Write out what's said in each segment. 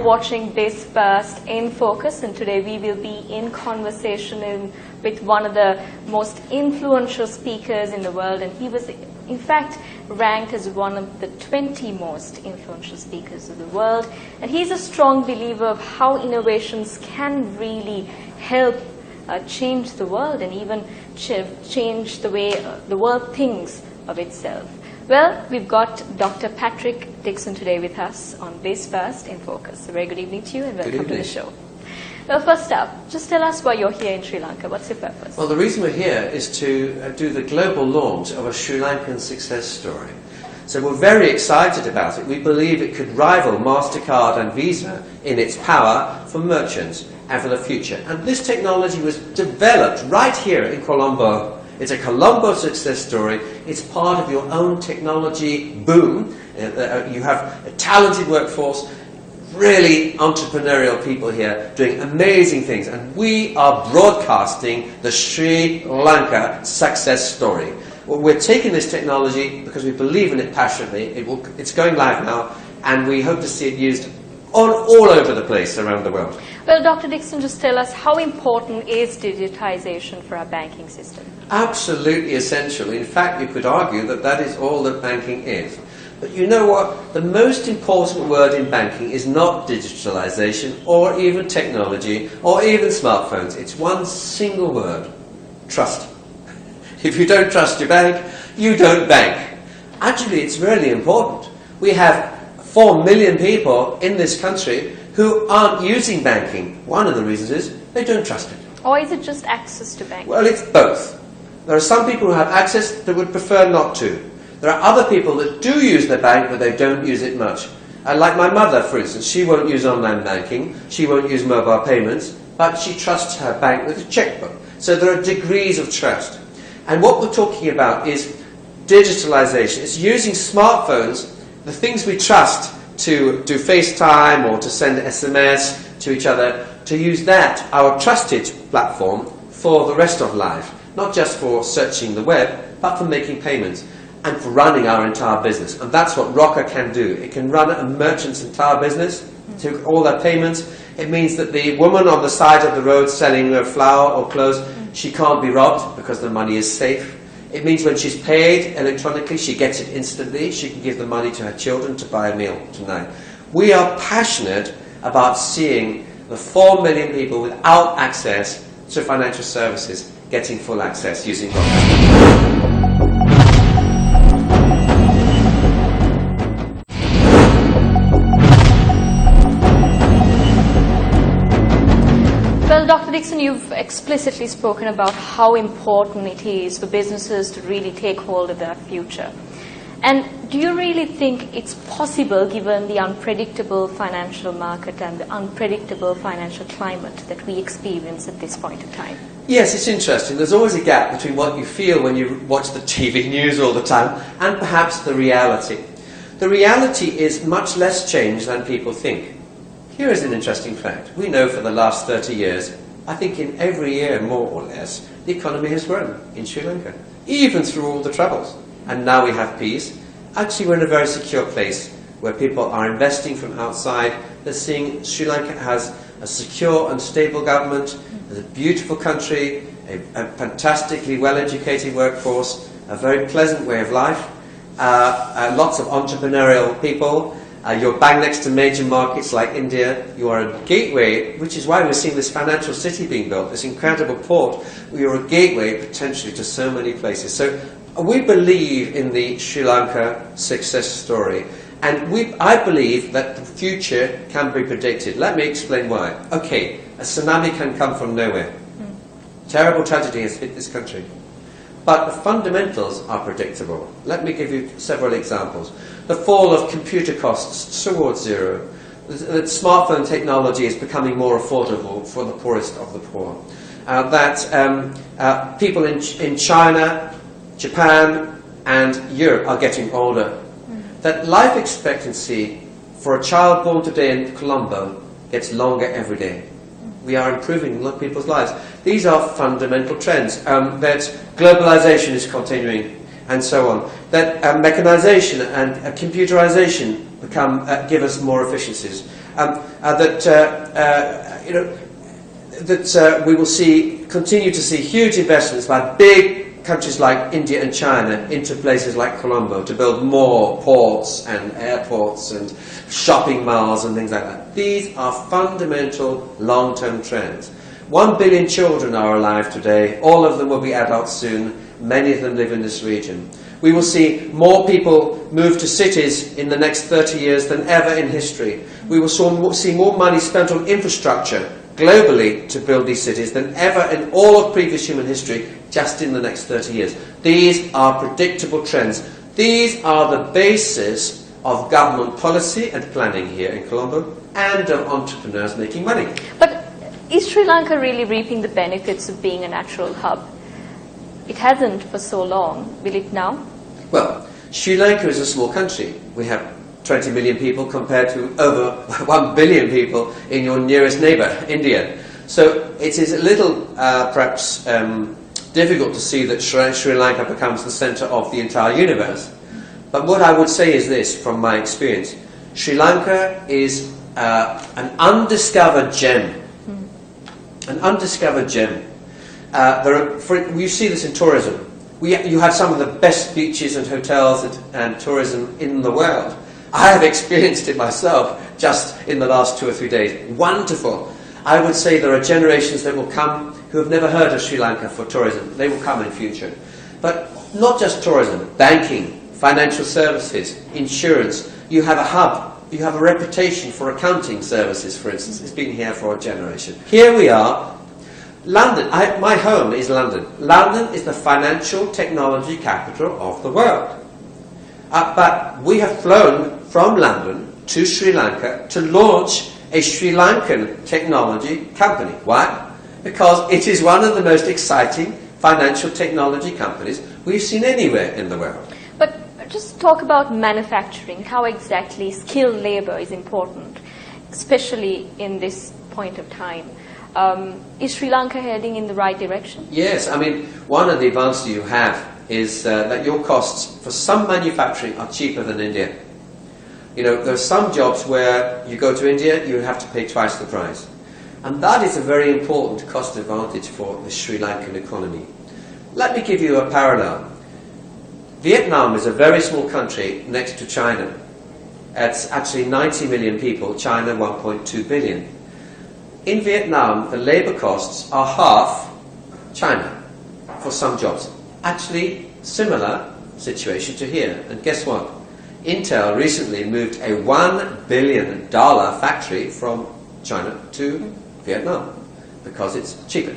watching This First in Focus, and today we will be in conversation with one of the most influential speakers in the world, and he was in fact ranked as one of the 20 most influential speakers of the world. And he's a strong believer of how innovations can really help change the world and even change the way the world thinks of itself. Well, we've got Dr. Patrick Dixon today with us on This First in Focus. A very good evening to you and welcome to the show. Well, first up, just tell us why you're here in Sri Lanka. What's your purpose? Well, the reason we're here is to do the global launch of a Sri Lankan success story. So we're very excited about it. We believe it could rival MasterCard and Visa in its power for merchants and for the future. And this technology was developed right here in Colombo. It's a Colombo success story. It's part of your own technology boom. You have a talented workforce, really entrepreneurial people here doing amazing things. And we are broadcasting the Sri Lanka success story. Well, we're taking this technology because we believe in it passionately. It's going live now, and we hope to see it used all over the place around the world. Well, Dr. Dixon, just tell us, how important is digitization for our banking system? Absolutely essential. In fact, you could argue that that is all that banking is. But you know what? The most important word in banking is not digitalization or even technology or even smartphones. It's one single word: trust. If you don't trust your bank, you don't bank. Actually, it's really important. We have 4 million people in this country who aren't using banking. One of the reasons is they don't trust it. Or is it just access to banking? Well, it's both. There are some people who have access that would prefer not to. There are other people that do use the bank, but they don't use it much. Like my mother, for instance, she won't use online banking, she won't use mobile payments, but she trusts her bank with a checkbook. So there are degrees of trust. And what we're talking about is digitalization. It's using smartphones, the things we trust, to do FaceTime or to send SMS to each other, to use that, our trusted platform, for the rest of life. Not just for searching the web, but for making payments and for running our entire business. And that's what Rocker can do. It can run a merchant's entire business, to all their payments. It means that the woman on the side of the road selling her flour or clothes, she can't be robbed because the money is safe. It means when she's paid electronically, she gets it instantly. She can give the money to her children to buy a meal tonight. We are passionate about seeing the 4 million people without access to financial services getting full access using Rocker. Well, Dr. Dixon, you've explicitly spoken about how important it is for businesses to really take hold of their future. And do you really think it's possible, given the unpredictable financial market and the unpredictable financial climate that we experience at this point in time? Yes, it's interesting. There's always a gap between what you feel when you watch the TV news all the time and perhaps the reality. The reality is much less change than people think. Here is an interesting fact. We know for the last 30 years, I think in every year more or less, the economy has grown in Sri Lanka, even through all the troubles. And now we have peace. Actually, we're in a very secure place where people are investing from outside. They're seeing Sri Lanka has a secure and stable government, a beautiful country, a fantastically well-educated workforce, a very pleasant way of life, lots of entrepreneurial people. You're bang next to major markets like India. You are a gateway, which is why we're seeing this financial city being built, this incredible port. You're a gateway potentially to so many places. So we believe in the Sri Lanka success story. And I believe that the future can be predicted. Let me explain why. Okay, a tsunami can come from nowhere. Terrible tragedy has hit this country. But the fundamentals are predictable. Let me give you several examples. The fall of computer costs towards zero. That smartphone technology is becoming more affordable for the poorest of the poor. That people in China, Japan and Europe are getting older. That life expectancy for a child born today in Colombo gets longer every day. We are improving a lot of people's lives. These are fundamental trends. That globalization is continuing, and so on. That mechanization and computerization give us more efficiencies. that we will continue to see huge investments by big countries like India and China into places like Colombo to build more ports and airports and shopping malls and things like that. These are fundamental long-term trends. 1 billion children are alive today. All of them will be adults soon. Many of them live in this region. We will see more people move to cities in the next 30 years than ever in history. We will see more money spent on infrastructure globally to build these cities than ever in all of previous human history, just in the next 30 years. These are predictable trends. These are the basis of government policy and planning here in Colombo and of entrepreneurs making money. But is Sri Lanka really reaping the benefits of being a natural hub? It hasn't for so long. Will it now? Well, Sri Lanka is a small country. We have 20 million people compared to over 1 billion people in your nearest neighbour, India. So it is a little, perhaps, difficult to see that Sri Lanka becomes the centre of the entire universe. But what I would say is this, from my experience. Sri Lanka is an undiscovered gem. An undiscovered gem. You see this in tourism. You have some of the best beaches and hotels and tourism in the world. I have experienced it myself just in the last 2 or 3 days. Wonderful. I would say there are generations that will come who have never heard of Sri Lanka for tourism. They will come in future. But not just tourism, banking, financial services, insurance. You have a hub. You have a reputation for accounting services, for instance. It's been here for a generation. Here we are. London. My home is London. London is the financial technology capital of the world. But we have flown from London to Sri Lanka to launch a Sri Lankan technology company. Why? Because it is one of the most exciting financial technology companies we've seen anywhere in the world. But just talk about manufacturing, how exactly skilled labour is important, especially in this point of time. Is Sri Lanka heading in the right direction? Yes, I mean, one of the advantages you have is that your costs for some manufacturing are cheaper than India. You know, there are some jobs where you go to India, you have to pay twice the price. And that is a very important cost advantage for the Sri Lankan economy. Let me give you a parallel. Vietnam is a very small country next to China. It's actually 90 million people, China 1.2 billion. In Vietnam, the labour costs are half China for some jobs. Actually, similar situation to here. And guess what? Intel recently moved a $1 billion factory from China to Vietnam because it's cheaper.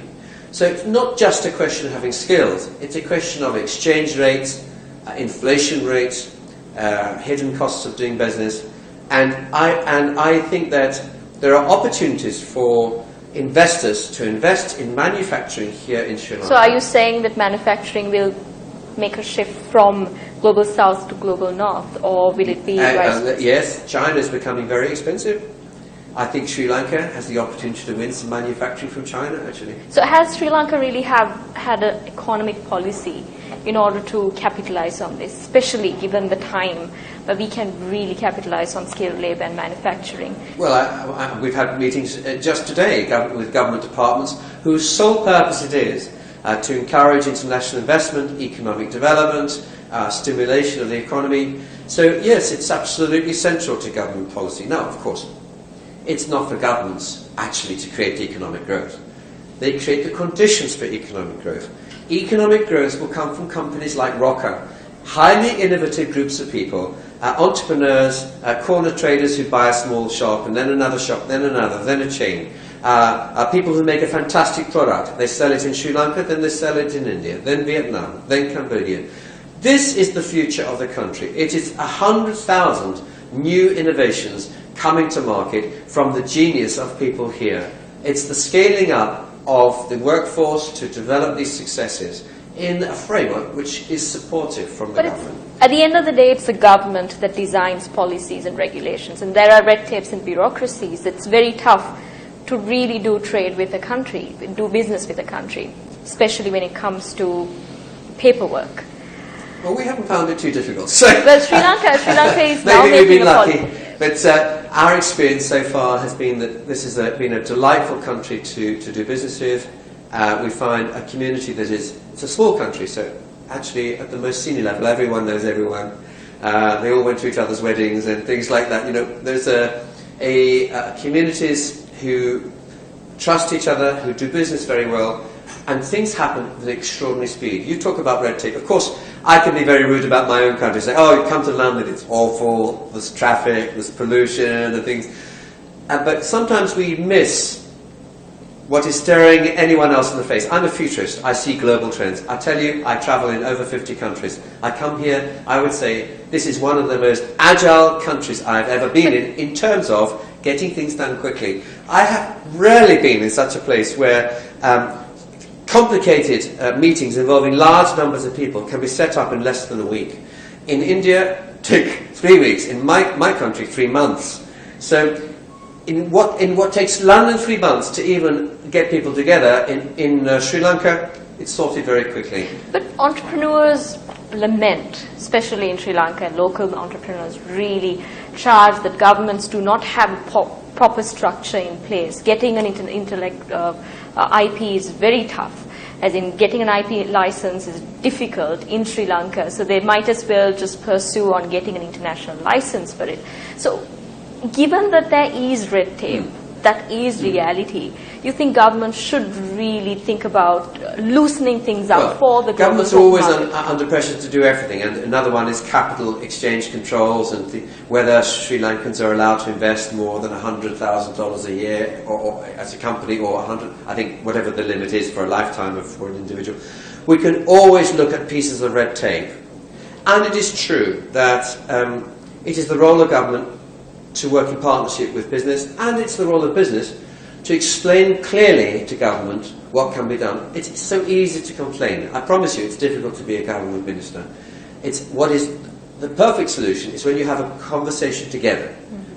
So it's not just a question of having skills, it's a question of exchange rates, inflation rates, hidden costs of doing business. And I think that there are opportunities for investors to invest in manufacturing here in Sri Lanka. So are you saying that manufacturing will make a shift from global south to global north, or will it be vice? Yes, China is becoming very expensive. I think Sri Lanka has the opportunity to win some manufacturing from China, actually. So has Sri Lanka really had an economic policy in order to capitalize on this, especially given the time where we can really capitalize on skilled labour and manufacturing? Well, we've had meetings just today with government departments whose sole purpose it is to encourage international investment, economic development, stimulation of the economy. So yes, it's absolutely central to government policy. Now, of course, it's not for governments actually to create economic growth. They create the conditions for economic growth. Economic growth will come from companies like Rocker, highly innovative groups of people, entrepreneurs, corner traders who buy a small shop and then another shop, then another, then a chain. People who make a fantastic product. They sell it in Sri Lanka, then they sell it in India, then Vietnam, then Cambodia. This is the future of the country. It is 100,000 new innovations coming to market from the genius of people here. It's the scaling up of the workforce to develop these successes in a framework which is supportive from the government. At the end of the day, it's the government that designs policies and regulations, and there are red tapes and bureaucracies. It's very tough to really do trade with a country, do business with a country, especially when it comes to paperwork. Well, we haven't found it too difficult. So well, Sri Lanka is now maybe we've been lucky. But our experience so far has been that this has been a delightful country to do business with. We find a community that it's a small country, so actually at the most senior level, everyone knows everyone. They all went to each other's weddings and things like that. You know, there's communities who trust each other, who do business very well, and things happen with extraordinary speed. You talk about red tape. Of course, I can be very rude about my own country, say, oh, you come to London, it's awful, there's traffic, there's pollution and things. But sometimes we miss what is staring anyone else in the face. I'm a futurist. I see global trends. I tell you, I travel in over 50 countries. I come here, I would say, this is one of the most agile countries I've ever been in terms of getting things done quickly. I have rarely been in such a place where complicated meetings involving large numbers of people can be set up in less than a week. In India, take 3 weeks. In my country, 3 months. So in what takes London 3 months to even get people together, in Sri Lanka, it's sorted very quickly. But entrepreneurs lament, especially in Sri Lanka, and local entrepreneurs really charge that governments do not have a proper structure in place. Getting an IP is very tough, as in getting an IP license is difficult in Sri Lanka, so they might as well just pursue on getting an international license for it. So given that there is red tape, that is reality, you think government should really think about loosening things up for the government's always under pressure to do everything, and another one is capital exchange controls and whether Sri Lankans are allowed to invest more than $100,000 a year or as a company, or 100, I think whatever the limit is for a lifetime for an individual. We can always look at pieces of red tape, and it is true that it is the role of government to work in partnership with business, and it's the role of business to explain clearly to government what can be done. It's so easy to complain. I promise you it's difficult to be a government minister. What is the perfect solution is when you have a conversation together,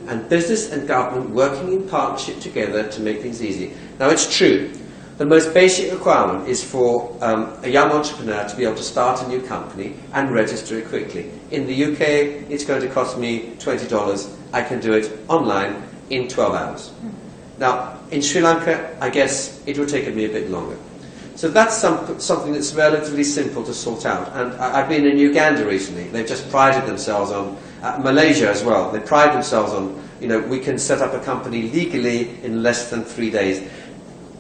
and business and government working in partnership together to make things easy. Now it's true, the most basic requirement is for a young entrepreneur to be able to start a new company and register it quickly. In the UK, it's going to cost me $20. I can do it online in 12 hours. Now, in Sri Lanka, I guess it will take me a bit longer. So that's something that's relatively simple to sort out. And I've been in Uganda recently. They've just prided themselves on, Malaysia as well, they pride themselves on, we can set up a company legally in less than 3 days.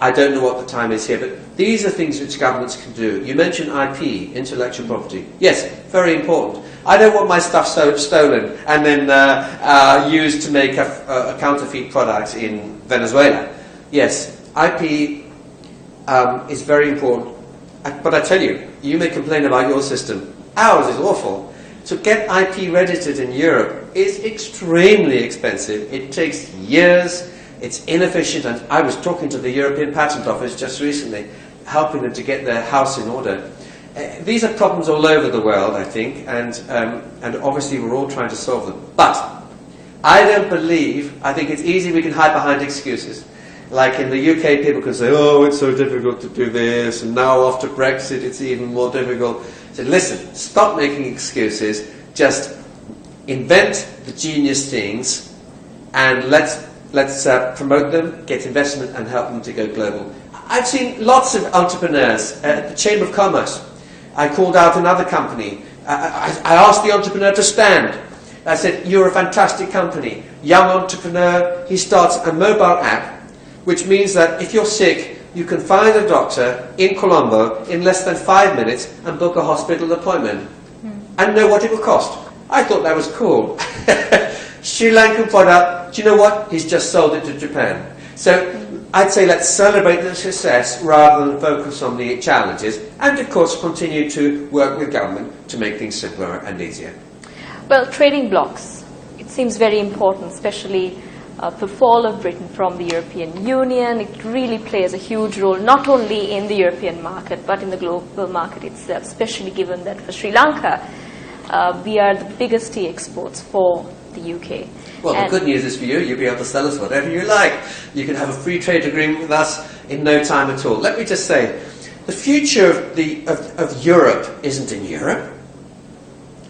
I don't know what the time is here, but these are things which governments can do. You mentioned IP, intellectual property. Yes, very important. I don't want my stuff stolen and then used to make a counterfeit product in Venezuela. Yes, IP is very important. But I tell you, you may complain about your system. Ours is awful. To get IP registered in Europe is extremely expensive. It takes years. It's inefficient, and I was talking to the European Patent Office just recently, helping them to get their house in order. These are problems all over the world, I think, and obviously we're all trying to solve them. But I think it's easy we can hide behind excuses. Like in the UK, people can say, oh, it's so difficult to do this, and now after Brexit it's even more difficult. So listen, stop making excuses, just invent the genius things, and let's promote them, get investment, and help them to go global. I've seen lots of entrepreneurs at the Chamber of Commerce. I called out another company. I asked the entrepreneur to stand. I said, you're a fantastic company. Young entrepreneur, he starts a mobile app, which means that if you're sick, you can find a doctor in Colombo in less than 5 minutes and book a hospital appointment and know what it will cost. I thought that was cool. Sri Lankan product, do you know what? He's just sold it to Japan. So I'd say let's celebrate the success rather than focus on the challenges, and of course continue to work with government to make things simpler and easier. Well, trading blocks, it seems very important, especially the fall of Britain from the European Union. It really plays a huge role, not only in the European market, but in the global market itself, especially given that for Sri Lanka, we are the biggest tea exports for the UK. Well, the good news is for you, you'll be able to sell us whatever you like. You can have a free trade agreement with us in no time at all. Let me just say, the future of Europe isn't in Europe.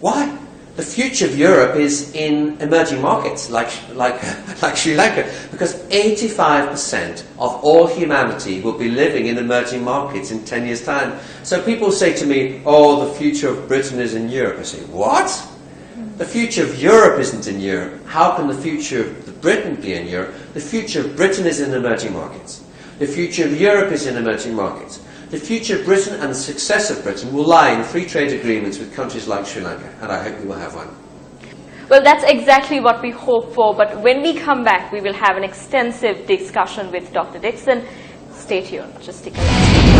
Why? The future of Europe is in emerging markets like Sri Lanka, because 85% of all humanity will be living in emerging markets in 10 years' time. So people say to me, oh, the future of Britain is in Europe. I say, what? The future of Europe isn't in Europe. How can the future of Britain be in Europe? The future of Britain is in emerging markets. The future of Europe is in emerging markets. The future of Britain and the success of Britain will lie in free trade agreements with countries like Sri Lanka, and I hope we will have one. Well, that's exactly what we hope for, but when we come back, we will have an extensive discussion with Dr. Dixon. Stay tuned, just stick around.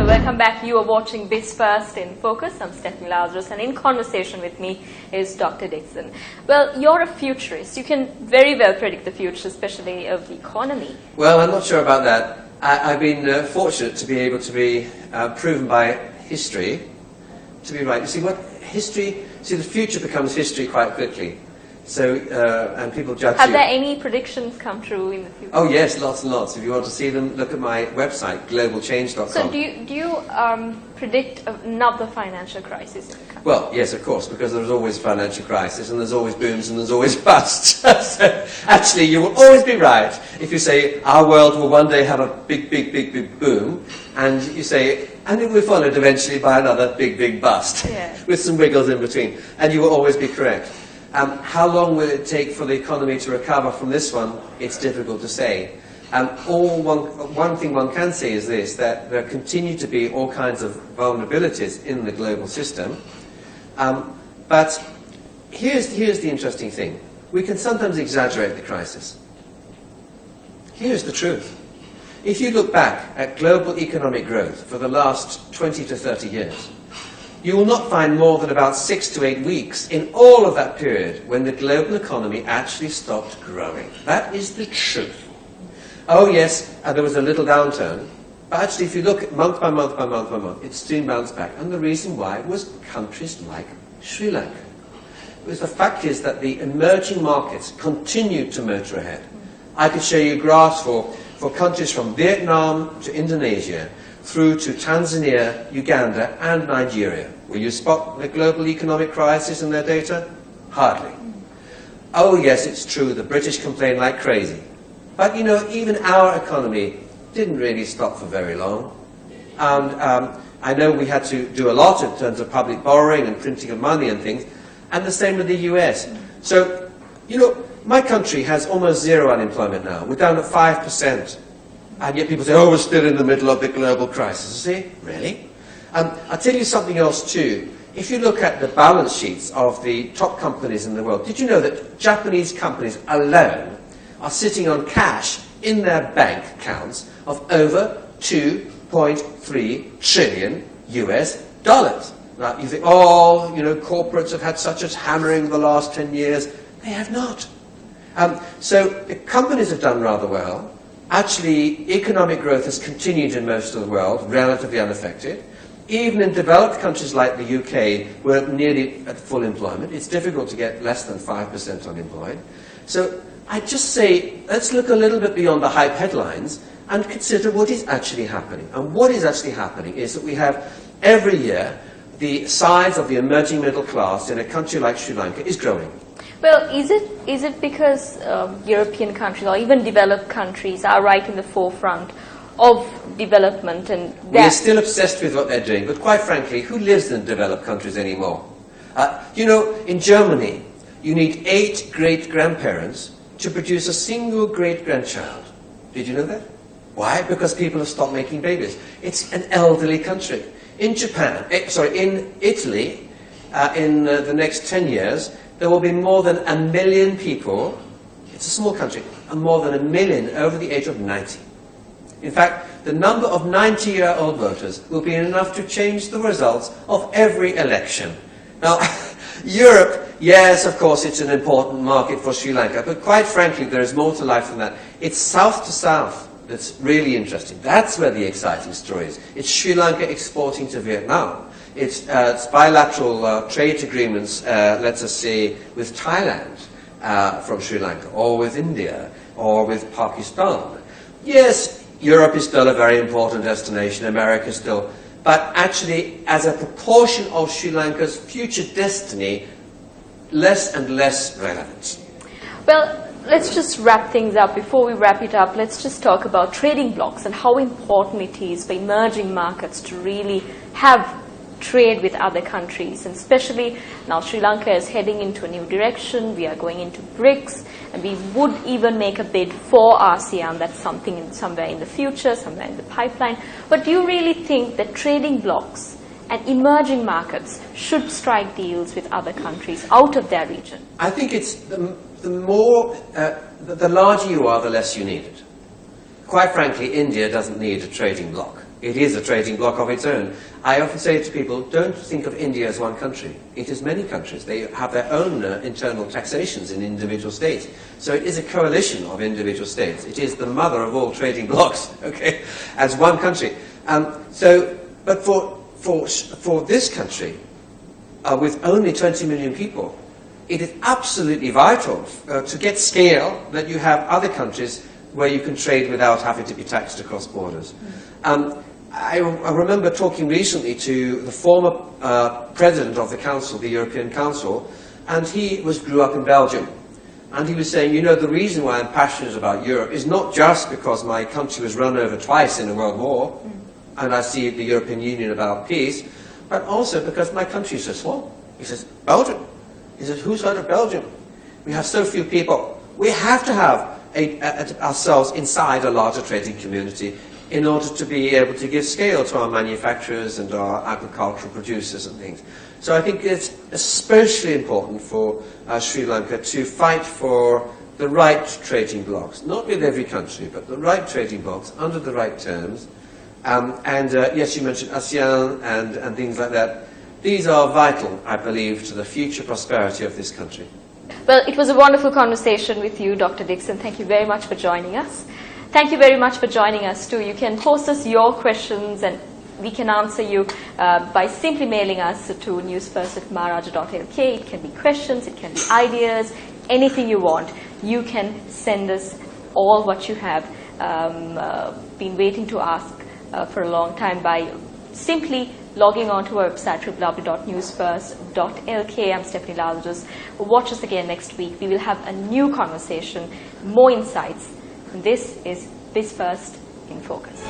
Welcome back. You are watching This First in Focus. I'm Stephanie Lazarus, and in conversation with me is Dr. Dixon. Well, you're a futurist. You can very well predict the future, especially of the economy. Well, I'm not sure about that. I've been fortunate to be able to be proven by history to be right. You see, the future becomes history quite quickly. So, and people judge Have you. there any predictions come true in the future? Oh yes, lots and lots. If you want to see them, look at my website, globalchange.com. So do you predict another financial crisis in the country? Well, yes, of course, because there's always a financial crisis, and there's always booms, and there's always busts. So, actually, you will always be right if you say our world will one day have a big boom, and you say, and it will be followed eventually by another big bust, with some wiggles in between, and you will always be correct. How long will it take for the economy to recover from this one? It's difficult to say. One thing one can say is this, that there continue to be all kinds of vulnerabilities in the global system. But here's the interesting thing. We can sometimes exaggerate the crisis. Here's the truth. If you look back at global economic growth for the last 20 to 30 years, you will not find more than about 6 to 8 weeks in all of that period when the global economy actually stopped growing. That is the truth. Oh yes, there was a little downturn, but actually if you look at month by month, it soon bounced back. And the reason why was countries like Sri Lanka. Because the fact is that the emerging markets continued to motor ahead. I could show you graphs for countries from Vietnam to Indonesia, through to Tanzania, Uganda and Nigeria. Will you spot the global economic crisis in their data? Hardly. Oh yes, it's true, the British complain like crazy. But you know, even our economy didn't really stop for very long. And I know we had to do a lot in terms of public borrowing and printing of money and things, and the same with the US. So, you know, my country has almost zero unemployment now. We're down at 5%. And yet people say, oh, we're still in the middle of the global crisis. See? Really? I'll tell you something else too. If you look at the balance sheets of the top companies in the world, did you know that Japanese companies alone are sitting on cash in their bank accounts of over 2.3 trillion US dollars? Now, you think, oh, you know, corporates have had such a hammering the last 10 years. They have not. So the companies have done rather well. Actually, economic growth has continued in most of the world, relatively unaffected. Even in developed countries like the UK, we're nearly at full employment. It's difficult to get less than 5% unemployed. So I just say, let's look a little bit beyond the hype headlines and consider what is actually happening. And what is actually happening is that we have, every year, the size of the emerging middle class in a country like Sri Lanka is growing. Well, is it because European countries or even developed countries are right in the forefront of development and we're still obsessed with what they're doing, but quite frankly, who lives in developed countries anymore? You know, in Germany, you need 8 great-grandparents to produce a single great-grandchild. Did you know that? Why? Because people have stopped making babies. It's an elderly country. In Japan, in Italy, in the next 10 years, there will be more than 1 million people, it's a small country, and more than 1 million over the age of 90. In fact, the number of 90-year-old voters will be enough to change the results of every election. Now, Europe, yes, of course, it's an important market for Sri Lanka, but quite frankly, there is more to life than that. It's south to south that's really interesting. That's where the exciting story is. It's Sri Lanka exporting to Vietnam. It's bilateral trade agreements, let's just say, with Thailand from Sri Lanka, or with India, or with Pakistan. Yes, Europe is still a very important destination, America still, but actually as a proportion of Sri Lanka's future destiny, less and less relevant. Well, let's just wrap things up. Before we wrap it up, let's just talk about trading blocks and how important it is for emerging markets to really have trade with other countries. And especially now Sri Lanka is heading into a new direction. We are going into BRICS, and we would even make a bid for ASEAN. That's something somewhere in the future, somewhere in the pipeline. But do you really think that trading blocks and emerging markets should strike deals with other countries out of their region? I think it's the larger you are, the less you need it. Quite frankly, India doesn't need a trading bloc. It is a trading bloc of its own. I often say to people, don't think of India as one country. It is many countries. They have their own internal taxations in individual states. So it is a coalition of individual states. It is the mother of all trading blocs, okay, as one country. But for this country, with only 20 million people, it is absolutely vital to get scale that you have other countries where you can trade without having to be taxed across borders. I remember talking recently to the former president of the Council, the European Council, and he grew up in Belgium. And he was saying, you know, the reason why I'm passionate about Europe is not just because my country was run over twice in a world war, and I see the European Union about peace, but also because my country is so small. He says, Belgium. He says, who's heard of Belgium? We have so few people. We have to have ourselves inside a larger trading community in order to be able to give scale to our manufacturers and our agricultural producers and things. So I think it's especially important for Sri Lanka to fight for the right trading blocs, not with every country, but the right trading blocs under the right terms. Yes, you mentioned ASEAN and things like that. These are vital, I believe, to the future prosperity of this country. Well, it was a wonderful conversation with you, Dr. Dixon. Thank you very much for joining us. Thank you very much for joining us too. You can post us your questions and we can answer you by simply mailing us to Newsfirst.lk. It can be questions, it can be ideas, anything you want. You can send us all what you have been waiting to ask for a long time by simply logging on to our website www.newsfirst.lk. I'm Stephanie Lalajus. Watch us again next week. We will have a new conversation, more insights. And this is Biz First in Focus.